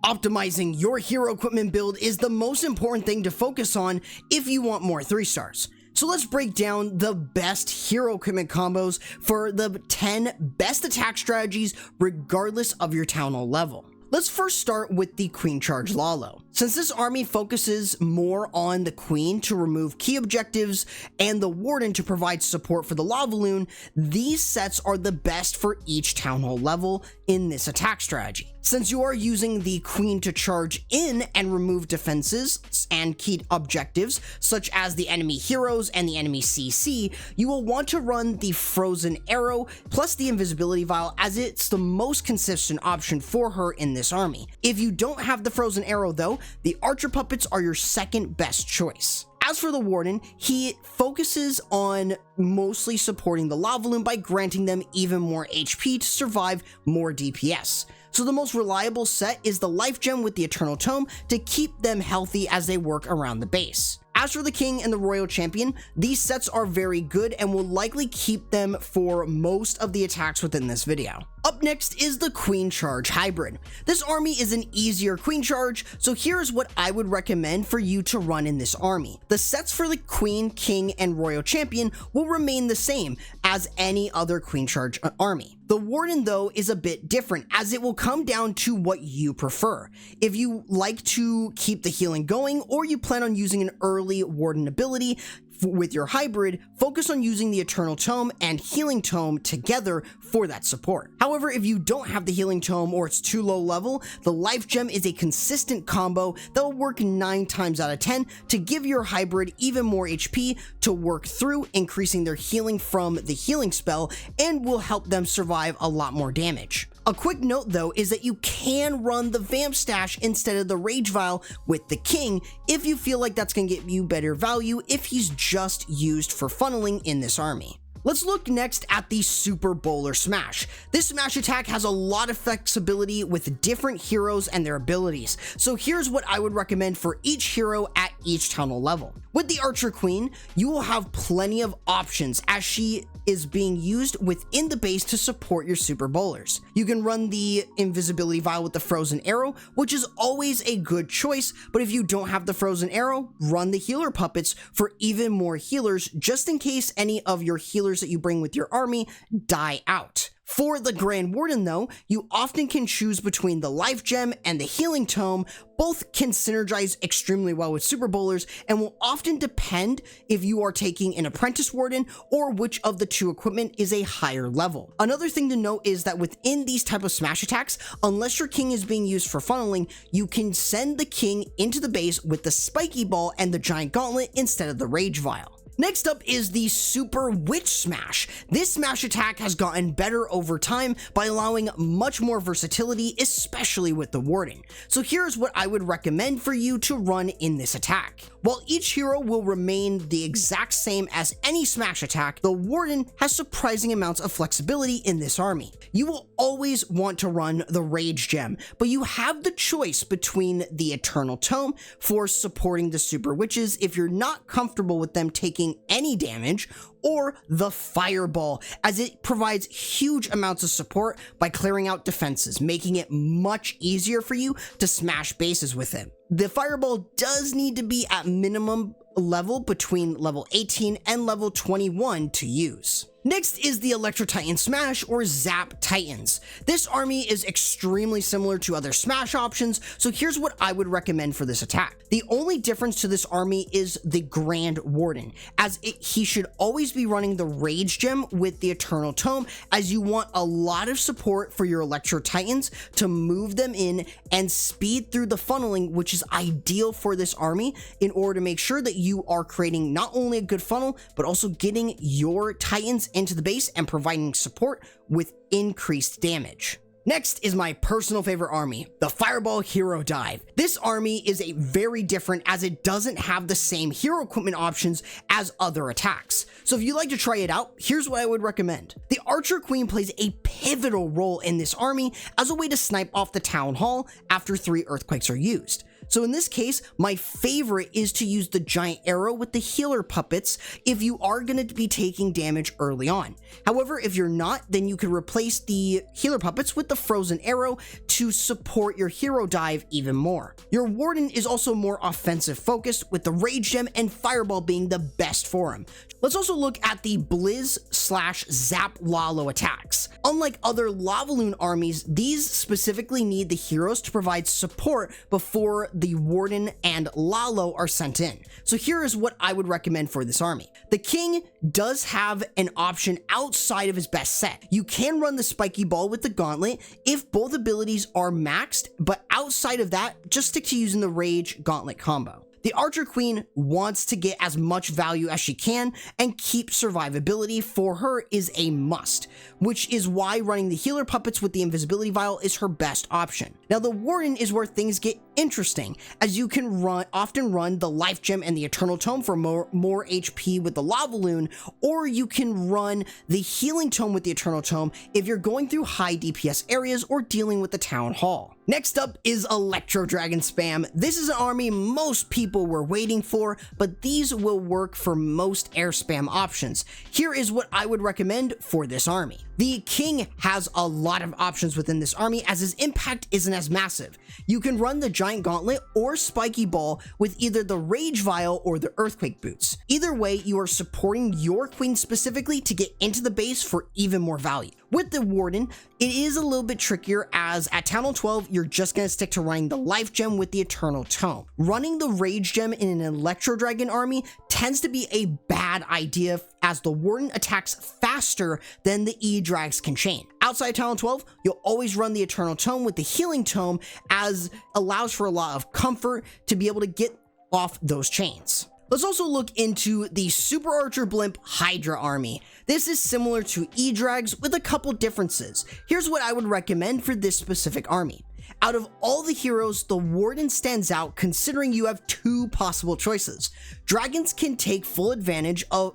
Optimizing your hero equipment build is the most important thing to focus on if you want more 3 stars. So let's break down the best hero equipment combos for the 10 best attack strategies regardless of your town hall level. Let's first start with the Queen Charge Lalo. Since this army focuses more on the Queen to remove key objectives and the Warden to provide support for the Lavaloon, these sets are the best for each town hall level in this attack strategy. Since you are using the Queen to charge in and remove defenses and key objectives, such as the enemy heroes and the enemy CC, you will want to run the Frozen Arrow plus the Invisibility Vial, as it's the most consistent option for her in this army. If you don't have the Frozen Arrow though, the Archer Puppets are your second best choice. As for the Warden, he focuses on mostly supporting the Lavaloon by granting them even more HP to survive more DPS. So the most reliable set is the Life Gem with the Eternal Tome to keep them healthy as they work around the base. As for the King and the Royal Champion, these sets are very good and will likely keep them for most of the attacks within this video. Up next is the Queen Charge Hybrid. This army is an easier Queen Charge, so here's what I would recommend for you to run in this army. The sets for the Queen, King, and Royal Champion will remain the same as any other Queen Charge army. The Warden though is a bit different, as it will come down to what you prefer. If you like to keep the healing going, or you plan on using an early Warden ability with your hybrid, focus on using the Eternal Tome and Healing Tome together for that support. However, if you don't have the Healing Tome or it's too low level, the Life Gem is a consistent combo that will work 9 times out of 10 to give your hybrid even more HP to work through, increasing their healing from the healing spell, and will help them survive a lot more damage. A quick note though is that you can run the Vamp Stash instead of the Rage Vial with the King if you feel like that's going to get you better value if he's just used for funneling in this army. Let's look next at the Super Bowler Smash. This smash attack has a lot of flexibility with different heroes and their abilities, so here's what I would recommend for each hero at each town hall level. With the Archer Queen, you will have plenty of options as she is being used within the base to support your Super Bowlers. You can run the Invisibility Vial with the Frozen Arrow, which is always a good choice, but if you don't have the Frozen Arrow, run the Healer Puppets for even more healers, just in case any of your healers that you bring with your army die out. For the Grand Warden though, you often can choose between the Life Gem and the Healing Tome. Both can synergize extremely well with Super Bowlers and will often depend if you are taking an Apprentice Warden or which of the two equipment is a higher level. Another thing to note is that within these type of smash attacks, unless your King is being used for funneling, you can send the King into the base with the Spiky Ball and the Giant Gauntlet instead of the Rage Vial. Next up is the Super Witch Smash. This smash attack has gotten better over time by allowing much more versatility, especially with the Warden. So here's what I would recommend for you to run in this attack. While each hero will remain the exact same as any smash attack, the Warden has surprising amounts of flexibility in this army. You will always want to run the Rage Gem, but you have the choice between the Eternal Tome for supporting the Super Witches if you're not comfortable with them taking any damage, or the Fireball, as it provides huge amounts of support by clearing out defenses, making it much easier for you to smash bases with it. The Fireball does need to be at minimum level between level 18 and level 21 to use. Next is the Electro Titan Smash, or Zap Titans. This army is extremely similar to other Smash options, so here's what I would recommend for this attack. The only difference to this army is the Grand Warden, as he should always be running the Rage Gem with the Eternal Tome, as you want a lot of support for your Electro Titans to move them in and speed through the funneling, which is ideal for this army in order to make sure that you are creating not only a good funnel, but also getting your Titans into the base and providing support with increased damage. Next is my personal favorite army, the Fireball Hero Dive. This army is very different as it doesn't have the same hero equipment options as other attacks. So if you'd like to try it out, here's what I would recommend. The Archer Queen plays a pivotal role in this army as a way to snipe off the Town Hall after 3 Earthquakes are used. So in this case, my favorite is to use the giant arrow with the healer puppets if you are going to be taking damage early on. However, if you're not, then you could replace the healer puppets with the frozen arrow to support your hero dive even more. Your warden is also more offensive focused, with the rage gem and fireball being the best for him. Let's also look at the Blizz/Zap Lavaloon attacks. Unlike other Lavaloon armies, these specifically need the heroes to provide support before the Warden and Lalo are sent in. So here is what I would recommend for this army. The King does have an option outside of his best set. You can run the Spiky Ball with the Gauntlet if both abilities are maxed, but outside of that, just stick to using the Rage Gauntlet combo. The Archer Queen wants to get as much value as she can, and keep survivability for her is a must, which is why running the healer puppets with the invisibility vial is her best option. Now the Warden is where things get interesting, as you can often run the Life Gem and the Eternal Tome for more HP with the Lavaloon, or you can run the Healing Tome with the Eternal Tome if you're going through high DPS areas or dealing with the Town Hall. Next up is Electro Dragon Spam. This is an army most people were waiting for, but these will work for most air spam options. Here is what I would recommend for this army. The King has a lot of options within this army, as his impact isn't as massive. You can run the Giant Gauntlet or Spiky Ball with either the Rage Vial or the Earthquake Boots. Either way, you are supporting your Queen specifically to get into the base for even more value. With the Warden, it is a little bit trickier, as at Town Hall 12, you're just going to stick to running the Life Gem with the Eternal Tome. Running the Rage Gem in an Electro Dragon army tends to be a bad idea, as the Warden attacks faster than the E-Drags can chain. Outside Town Hall 12, you'll always run the Eternal Tome with the Healing Tome, as allows for a lot of comfort to be able to get off those chains. Let's also look into the Super Archer Blimp Hydra army. This is similar to E-Drags with a couple differences. Here's what I would recommend for this specific army. Out of all the heroes, the Warden stands out, considering you have two possible choices. Dragons can take full advantage of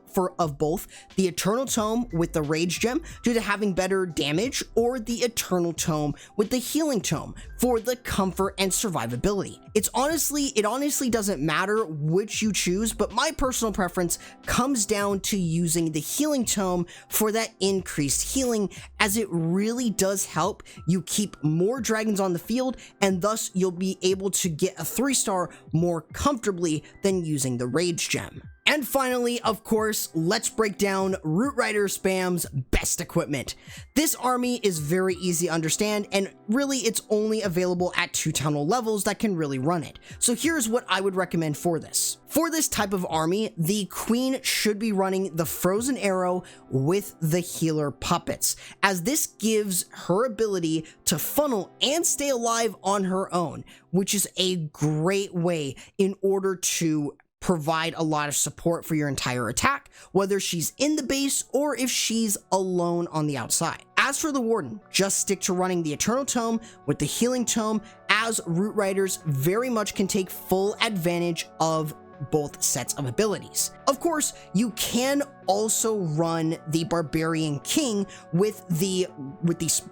both the Eternal Tome with the Rage Gem due to having better damage, or the Eternal Tome with the Healing Tome for the comfort and survivability. It honestly doesn't matter which you choose, but my personal preference comes down to using the Healing Tome for that increased healing, as it really does help you keep more dragons on the field, and thus you'll be able to get a 3-star more comfortably than using the Rage Gem. And finally, of course, let's break down Root Rider Spam's best equipment. This army is very easy to understand, and really it's only available at 2 Town Hall levels that can really run it. So here's what I would recommend for this. For this type of army, the Queen should be running the Frozen Arrow with the Healer Puppets, as this gives her ability to funnel and stay alive on her own, which is a great way in order to provide a lot of support for your entire attack, whether she's in the base or if she's alone on the outside. As for the Warden, just stick to running the Eternal Tome with the Healing Tome, as Root Riders very much can take full advantage of both sets of abilities. Of course, you can also run the Barbarian King with the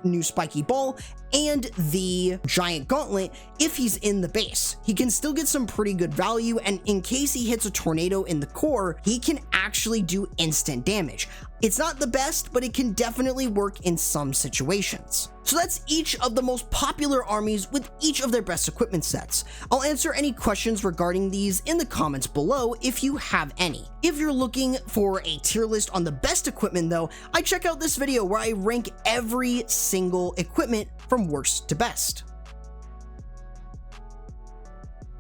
new Spiky Ball and the Giant Gauntlet if he's in the base. He can still get some pretty good value, and in case he hits a tornado in the core, he can actually do instant damage. It's not the best, but it can definitely work in some situations. So that's each of the most popular armies with each of their best equipment sets. I'll answer any questions regarding these in the comments below if you have any. If you're looking for a tier list on the best equipment though, I check out this video where I rank every single equipment from worst to best.